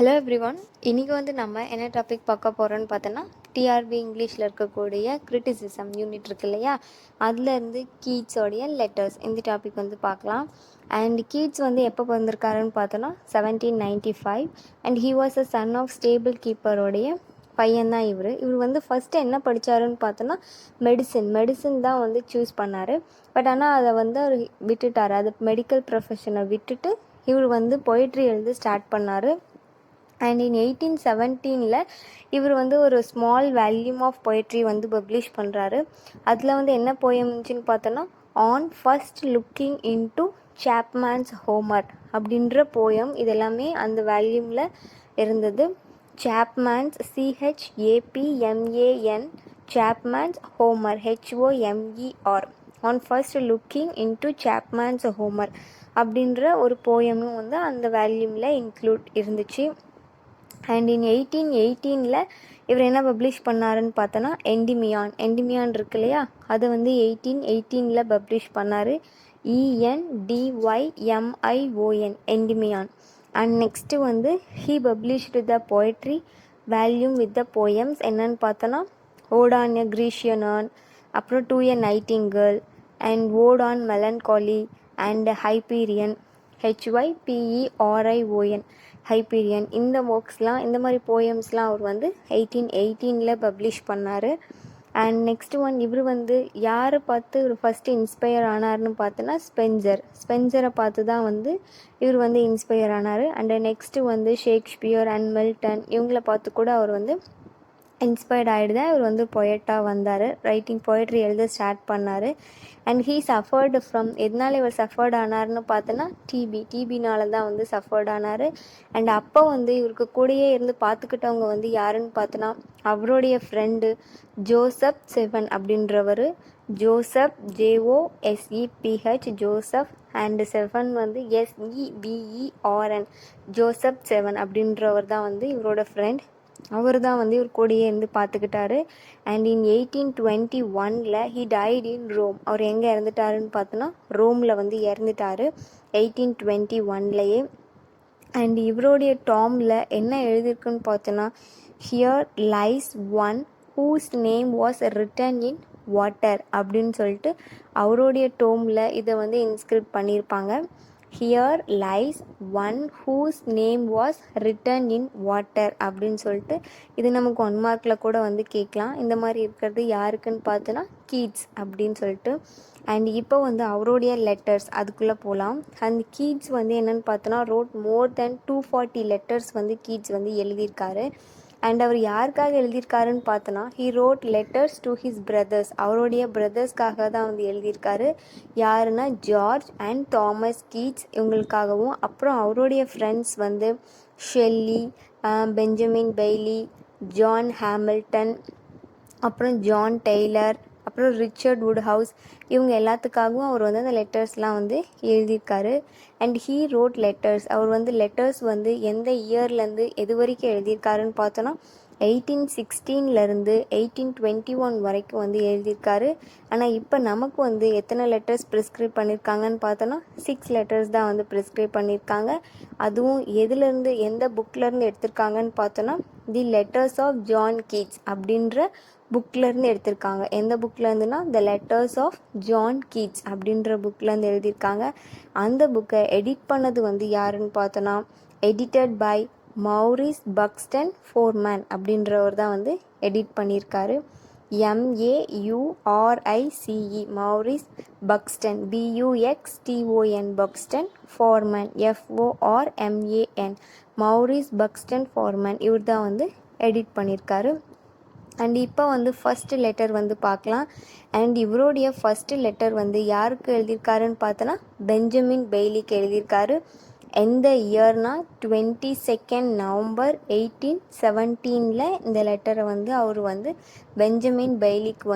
Hello everyone. இன்றைக்கி நம்ம என்ன டாபிக் பார்க்க போகிறோன்னு பார்த்தோன்னா, டிஆர்பி இங்கிலீஷில் இருக்கக்கூடிய கிரிட்டிசிசம் யூனிட் இருக்கு இல்லையா, அதுலேருந்து கீட்ஸோடைய லெட்டர்ஸ் இந்த டாபிக் பார்க்கலாம். அண்ட் கீட்ஸ் எப்போ வந்திருக்காருன்னு பார்த்தோன்னா 1795. And he was a son of stable கீப்பரோடைய பையன்தான் இவர். ஃபஸ்ட்டு என்ன படித்தாருன்னு பார்த்தோன்னா மெடிசின் தான் சூஸ் பண்ணார். பட் ஆனால் அதை அவர் விட்டுட்டார். அது மெடிக்கல் ப்ரொஃபஷனை விட்டுட்டு இவர் பொயட்ரி எழுத ஸ்டார்ட் பண்ணார். அண்ட் இன் 1817 இவர் ஒரு ஸ்மால் வேல்யூம் ஆஃப் பொயட்ரி பப்ளிஷ் பண்ணுறாரு. அதில் என்ன போயம்ச்சுன்னு பார்த்தோன்னா, on first looking into Chapman's Homer அப்படின்ற போயம். இது எல்லாமே அந்த வேல்யூமில் இருந்தது. Chapman's CHAPMAN Chapman's Homer HOMER on first looking into Chapman's Homer அப்படின்ற ஒரு போயமும் அந்த வேல்யூமில் இன்க்ளூட் இருந்துச்சு. அண்ட் இன் 1818 இவர் என்ன பப்ளிஷ் பண்ணாருன்னு பார்த்தோன்னா எண்டிமியான் இருக்கு இல்லையா, அதை 1818 பப்ளிஷ் பண்ணார். ENDYMION Endymion. And next he published the poetry volume with the poems என்னன்னு பார்த்தோன்னா, ode on a Grecian urn, அப்புறம் to a nightingale, and ode on melancholy, and Hyperion HYPERION Hyperion. இந்த ஒர்க்ஸ்லாம், இந்த மாதிரி போயம்ஸ்லாம் அவர் 1818 பப்ளிஷ் பண்ணார். அண்ட் நெக்ஸ்ட்டு இவர் யாரை பார்த்து இவர் ஃபஸ்ட்டு இன்ஸ்பயர் ஆனார்னு பார்த்தோன்னா ஸ்பென்சரை பார்த்து தான் இவர் இன்ஸ்பயர் ஆனார். And next Shakespeare and Milton இவங்கள பார்த்து கூட அவர் இன்ஸ்பயர்ட் ஆகிட்டு தான் இவர் பொயட்டாக வந்தார். பொயட்ரி எழுத ஸ்டார்ட் பண்ணார். அண்ட் ஹீ சஃபர்டு ஃப்ரம், எதனால் இவர் சஃபர்ட் ஆனார்னு பார்த்தோன்னா டிபினால தான் சஃபர்ட் ஆனார். அண்ட் அப்போ இவருக்கு கூடயே இருந்து பார்த்துக்கிட்டவங்க யாருன்னு பார்த்தோன்னா, அவருடைய ஃப்ரெண்டு ஜோசப் செவன் அப்படின்றவர். Joseph JOSEPH Joseph, and Severn SEVERN Joseph Severn அப்படின்றவர் தான் இவரோட ஃப்ரெண்ட். அவர் தான் இவர் கூடயே இருந்து பார்த்துக்கிட்டாரு. And in 1821 he died in Rome. அவர் எங்கே இறந்துட்டாருன்னு பார்த்தோன்னா ரோமில் இறந்துட்டார் 1821. அண்ட் இவருடைய டாமில் என்ன எழுதியிருக்குன்னு பார்த்தோன்னா, here lies one whose name was written in water அப்படின்னு சொல்லிட்டு அவருடைய டோமில் இதை இன்ஸ்கிரிப்ட் பண்ணியிருப்பாங்க. Here lies one whose name was written in water அப்படின்னு சொல்லிட்டு இது நமக்கு 1 மார்க்கில் கூட கேட்கலாம். இந்த மாதிரி இருக்கிறது யாருக்குன்னு பார்த்தோன்னா கீட்ஸ் அப்படின்னு சொல்லிட்டு. அண்ட் இப்போ அவருடைய லெட்டர்ஸ் அதுக்குள்ளே போகலாம். அந்த கீட்ஸ் என்னென்னு பார்த்தோன்னா wrote more than 240 letters Keats எழுதியிருக்காரு. அண்ட் அவர் யாருக்காக எழுதியிருக்காருன்னு பார்த்தோன்னா, he wrote letters to his brothers. அவருடைய பிரதர்ஸ்க்காக தான் எழுதியிருக்காரு. யாருன்னா ஜார்ஜ் அண்ட் தாமஸ் கீட்ஸ் இவங்களுக்காகவும், அப்புறம் அவருடைய friends Shelley, Benjamin Bailey, John Hamilton, அப்புறம் ஜான் டெய்லர், அப்புறம் ரிச்சர்ட் வுட்ஹவுஸ் இவங்க எல்லாத்துக்காகவும் அவர் அந்த லெட்டர்ஸ்லாம் எழுதியிருக்காரு. And he wrote letters. அவர் லெட்டர்ஸ் எந்த இயர்லேருந்து எது வரைக்கும் எழுதியிருக்காருன்னு பார்த்தோன்னா 1816 1821 வரைக்கும் எழுதியிருக்காரு. ஆனால் இப்போ நமக்கு எத்தனை லெட்டர்ஸ் ப்ரிஸ்கிரைப் பண்ணியிருக்காங்கன்னு பார்த்தோன்னா 6 லெட்டர்ஸ் தான் ப்ரிஸ்கிரைப் பண்ணியிருக்காங்க. அதுவும் எதுலேருந்து எந்த புக்லேருந்து எடுத்திருக்காங்கன்னு பார்த்தோன்னா the letters of John Keats அப்படின்ற புக்லேருந்து எடுத்திருக்காங்க. எந்த புக்லேருந்துன்னா the letters of John Keats அப்படின்ற புக்லேருந்து எழுதியிருக்காங்க. அந்த புக்கை எடிட் பண்ணது யாருன்னு பார்த்தோன்னா edited by Maurice Buxton Forman அப்படின்றவர் தான் எடிட் பண்ணியிருக்காரு. MAURICE Maurice Buxton BUXTON Buxton Forman FORMAN Maurice Buxton Forman இவர் தான் எடிட் பண்ணியிருக்காரு. அண்ட் இப்போ ஃபஸ்ட்டு லெட்டர் பார்க்கலாம். அண்ட் இவருடைய ஃபஸ்ட்டு லெட்டர் யாருக்கு எழுதியிருக்காருன்னு பார்த்தோன்னா பெஞ்சமின் பெய்லிக்கு எழுதியிருக்காரு. எந்த இயர்னா 22 நவம்பர் 1817 இந்த லெட்டரை அவர் பெஞ்சமின் பெய்லிக்கு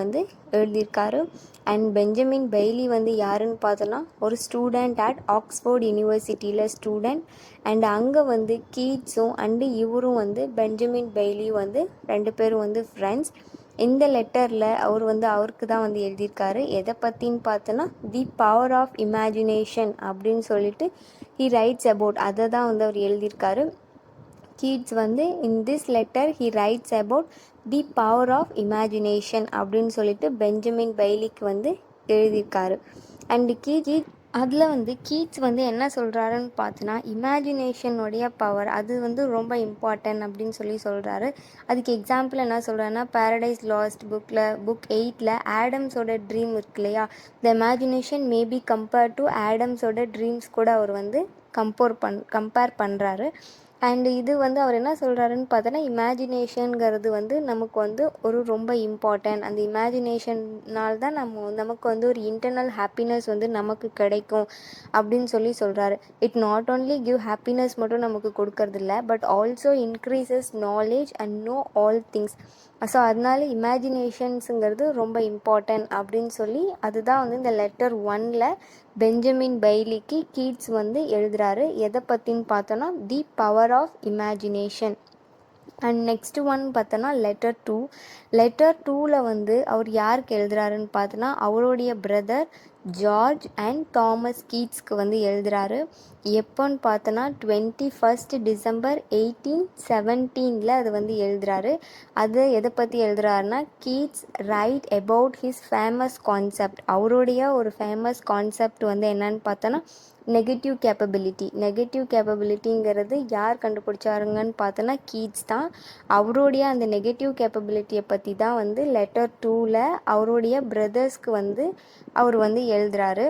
எழுதியிருக்காரு. அண்ட் பெஞ்சமின் பெய்லி யாருன்னு பார்த்தோன்னா ஒரு ஸ்டூடெண்ட் அட் ஆக்ஸ்ஃபோர்ட் யூனிவர்சிட்டியில் ஸ்டூடெண்ட். அண்ட் அங்கே கீட்ஸும் அண்டு இவரும் பெஞ்சமின் பெய்லியும் 2 பேரும் ஃப்ரெண்ட்ஸ். இந்த லெட்டரில் அவர் அவருக்கு தான் எழுதியிருக்காரு. எதை பற்றின்னு பார்த்தோன்னா தி பவர் ஆஃப் இமேஜினேஷன் அப்படின்னு சொல்லிட்டு ஹி ரைட்ஸ் அபவுட் அதை தான் அவர் எழுதியிருக்காரு. கீட்ஸ் வந்து in this letter he writes about the power of imagination அப்படின்னு சொல்லிட்டு பெஞ்சமின் பைலிக்கு வந்து எழுதியிருக்காரு. அண்டு அதில் வந்து கீட்ஸ் வந்து என்ன சொல்கிறாருன்னு பார்த்தோன்னா இமேஜினேஷனுடைய பவர் அது வந்து ரொம்ப இம்பார்ட்டன்ட் அப்படின்னு சொல்கிறாரு. அதுக்கு எக்ஸாம்பிள் என்ன சொல்கிறாருன்னா பாரடைஸ் லாஸ்ட் புக் 8ல் ஆடம்ஸோட ட்ரீம் இருக்கு இல்லையா, the imagination maybe compared to ஆடம்ஸோட ட்ரீம்ஸ் கூட அவர் வந்து கம்பேர் பண்ணுறாரு. அண்டு இது வந்து அவர் என்ன சொல்கிறாருன்னு பார்த்தோன்னா இமேஜினேஷனுங்கிறது வந்து நமக்கு வந்து ஒரு ரொம்ப இம்பார்ட்டன்ட். அந்த இமேஜினேஷனால் தான் நமக்கு வந்து ஒரு இன்டர்னல் ஹாப்பினஸ் வந்து நமக்கு கிடைக்கும் அப்படின்னு சொல்கிறாரு. It not only give happiness மட்டும் நமக்கு கொடுக்கறதில்ல, but also increases knowledge and know all things. So அதனால இமேஜினேஷன்ஸுங்கிறது ரொம்ப இம்பார்ட்டன்ட் அப்படின்னு அதுதான் வந்து இந்த லெட்டர் 1ல் பெஞ்சமின் பைலிக்கு கீட்ஸ் வந்து எழுதுகிறாரு. எதை பற்றின்னு பார்த்தோன்னா the power of imagination. And next one பார்த்தோன்னா லெட்டர் 2ல் வந்து அவர் யாருக்கு எழுதுகிறாருன்னு பார்த்தோன்னா அவருடைய பிரதர் ஜார்ஜ் அண்ட் தாமஸ் கீட்ஸ்க்கு வந்து எழுதுகிறாரு. எப்போன்னு பார்த்தோன்னா 21 டிசம்பர் 1817 அது வந்து எழுதுகிறாரு. அது எதை பற்றி எழுதுகிறாருன்னா Keats write about his famous concept. அவருடைய ஒரு ஃபேமஸ் கான்செப்ட் வந்து என்னன்னு பார்த்தோன்னா நெகட்டிவ் கேப்பபிலிட்டிங்கிறது யார் கண்டுபிடிச்சாருங்கன்னு பார்த்தோன்னா கீட்ஸ் தான். அவருடைய அந்த நெகட்டிவ் கேப்பபிலிட்டியை பற்றி தான் வந்து லெட்டர் 2ல் அவருடைய பிரதர்ஸ்க்கு வந்து அவர் வந்து எழுதுகிறாரு.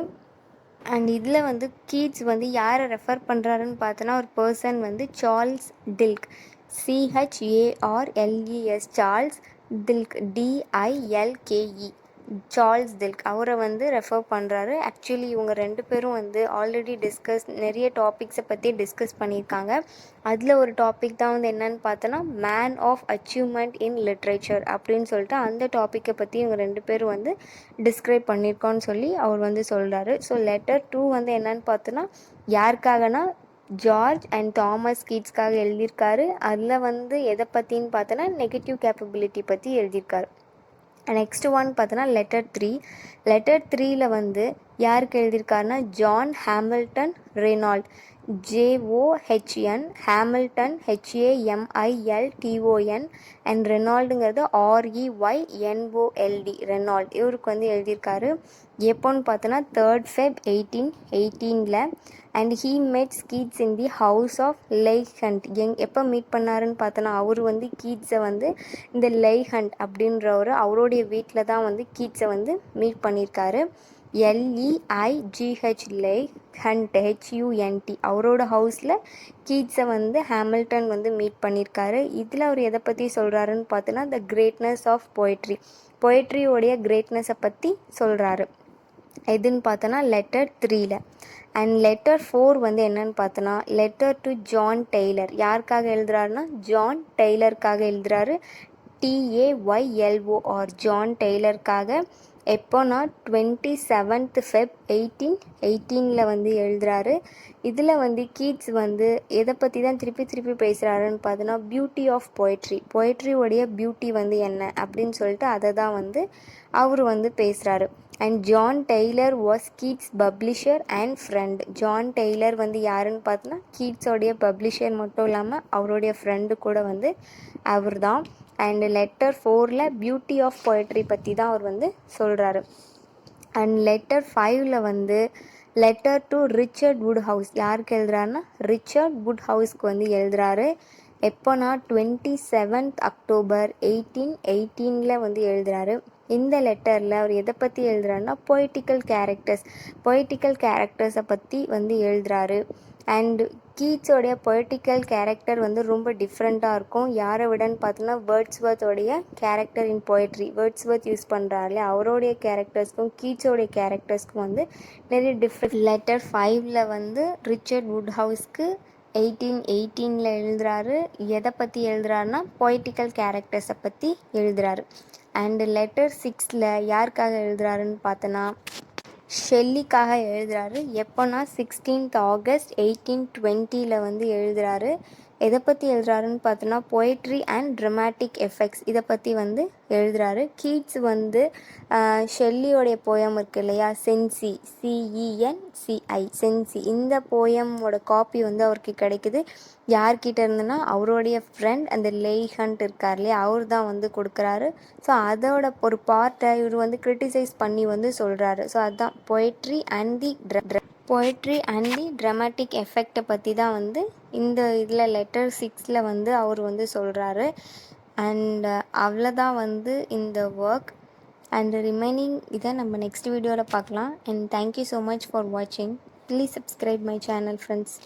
அண்ட் இதில் வந்து கீட்ஸ் வந்து யாரை ரெஃபர் பண்ணுறாருன்னு பார்த்தோன்னா ஒரு பர்சன் வந்து Charles Dilke, CHARLES, Charles Dilke, DILKE, Charles Dilke, அவரை வந்து ரெஃபர் பண்ணுறாரு. ஆக்சுவலி இவங்க 2 பேரும் வந்து ஆல்ரெடி நிறைய டாபிக்ஸை பற்றி டிஸ்கஸ் பண்ணியிருக்காங்க. அதில் ஒரு டாபிக் தான் வந்து என்னன்னு பார்த்தோன்னா man of achievement in literature அப்படின்னு சொல்லிட்டு அந்த டாப்பிக்கை பற்றி இவங்க 2 பேரும் வந்து டிஸ்கிரைப் பண்ணியிருக்கோன்னு அவர் வந்து சொல்கிறாரு. ஸோ லெட்டர் 2 வந்து என்னன்னு பார்த்தோன்னா யாருக்காகனா ஜார்ஜ் அண்ட் தாமஸ் கீட்ஸ்க்காக எழுதியிருக்காரு. அதில் வந்து எதை பற்றின்னு பார்த்தோன்னா நெகட்டிவ் கேப்பபிலிட்டி பற்றி எழுதியிருக்காரு. நெக்ஸ்ட் ஒன் பார்த்தோன்னா லெட்டர் 3ல் வந்து யாருக்கு எழுதியிருக்காருன்னா John Hamilton Reynold, JOHN, Hamilton HAMILTON, and ரெனால்டுங்கிறது REYNOLD, ரெனால்ட். இவருக்கு வந்து எழுதியிருக்காரு. எப்போன்னு பார்த்தோன்னா 3rd Feb 1818. And he meets Keats in the house of Leigh Hunt. எப்போ மீட் பண்ணாருன்னு பார்த்தோன்னா அவர் வந்து கீட்ஸை வந்து இந்த லைஹண்ட் அப்படின்றவர் அவருடைய வீட்டில் தான் வந்து கீட்ஸை வந்து மீட் பண்ணியிருக்காரு. LEIGH, லைஹண்ட், HUNT, அவரோட ஹவுஸில் கீட்ஸை வந்து ஹாமில்டன் வந்து மீட் பண்ணியிருக்காரு. இதில் அவர் எதை பற்றி சொல்கிறாருன்னு பார்த்தோன்னா த கிரேட்னஸ் ஆஃப் பொயட்ரியோடைய கிரேட்னஸை பற்றி சொல்கிறாரு. எதுன்னு பார்த்தோன்னா லெட்டர் 3ல். அண்ட் லெட்டர் 4 வந்து என்னன்னு பார்த்தோன்னா லெட்டர் டு ஜான் டெய்லர். யாருக்காக எழுதுறாருன்னா ஜான் டெய்லருக்காக எழுதுறாரு. TAYLOR, ஜான் டெய்லருக்காக. எப்போனா 27th Feb 1818 வந்து எழுதுறாரு. இதில் வந்து கீட்ஸ் வந்து எதை பற்றி தான் திருப்பி பேசுகிறாருன்னு பார்த்தோன்னா பியூட்டி ஆஃப் பொயட்ரியோடைய பியூட்டி வந்து என்ன அப்படின்னு சொல்லிட்டு அதை தான் வந்து அவர் வந்து பேசுகிறாரு. And John Taylor was Keats publisher and friend. John Taylor வந்து யாருன்னு பார்த்தோன்னா கீட்ஸோடைய பப்ளிஷர் மட்டும் இல்லாமல் அவருடைய ஃப்ரெண்டு கூட வந்து அவர் தான். அண்ட் லெட்டர் 4ல் பியூட்டி ஆஃப் பொயட்ரி பற்றி தான் அவர் வந்து சொல்கிறாரு. அண்ட் லெட்டர் 5ல் வந்து லெட்டர் டு ரிச்சர்ட் வுட்ஹவுஸ். யாருக்கு எழுதுறாருன்னா ரிச்சர்ட் வுட்ஹவுஸ்க்கு வந்து எழுதுறாரு. எப்போனா 27th October 1818 வந்து எழுதுறாரு. இந்த லெட்டரில் அவர் எதை பற்றி எழுதுறாருன்னா பொய்டிக்கல் கேரக்டர்ஸை பற்றி வந்து எழுதுறாரு. அண்டு கீட்ஸோடைய பொய்டிக்கல் கேரக்டர் வந்து ரொம்ப டிஃப்ரெண்ட்டாக இருக்கும். யாரை விடன்னு பார்த்தோன்னா வேர்ட்ஸ்வர்த்தோடைய character in poetry. Wordsworth use பண்ணுறாருல அவருடைய கேரக்டர்ஸ்க்கும் கீட்ஸோடைய கேரக்டர்ஸ்க்கும் வந்து நிறைய டிஃப்ரெண்ட். லெட்டர் 5ல் வந்து ரிச்சர்ட் வுட்ஹவுஸ்க்கு 1818 எழுதுறாரு. எதை பற்றி எழுதுறாருன்னா பொய்டிக்கல் கேரக்டர்ஸை பற்றி எழுதுறாரு. அண்டு லெட்டர் 6ல் யாருக்காக எழுதுறாருன்னு பார்த்தோன்னா ஷெல்லிக்காக எழுதுறாரு. எப்போனா 16th August 1820 வந்து எழுதுறாரு. எதை பற்றி எழுதுறாருன்னு பார்த்தோன்னா பொயட்ரி அண்ட் ட்ரமாட்டிக் எஃபெக்ட்ஸ் இதை பற்றி வந்து எழுதுறாரு. கீட்ஸ் வந்து ஷெல்லியோடைய போயம் இருக்கு இல்லையா, சென்சி, CENCI, சென்சி, இந்த போயமோட காப்பி வந்து அவருக்கு கிடைக்குது. யார்கிட்ட இருந்துன்னா அவருடைய ஃப்ரெண்ட் அந்த லேஹண்ட் இருக்கார் இல்லையா, அவர் தான் வந்து கொடுக்குறாரு. ஸோ அதோட ஒரு பார்ட்டை இவர் வந்து கிரிட்டிசைஸ் பண்ணி வந்து சொல்கிறாரு. ஸோ அதுதான் பொயட்ரி அண்ட் தி ட்ரமாட்டிக் எஃபெக்டை பற்றி தான் வந்து இந்த இதில் லெட்டர் 6ல் வந்து அவர் வந்து சொல்கிறாரு. அண்ட் அவ்வளோதான் வந்து இந்த ஒர்க். அண்ட் ரிமைனிங் இதை நம்ம நெக்ஸ்ட் வீடியோவில் பார்க்கலாம். And thank you so much for வாட்சிங். Please subscribe my channel friends.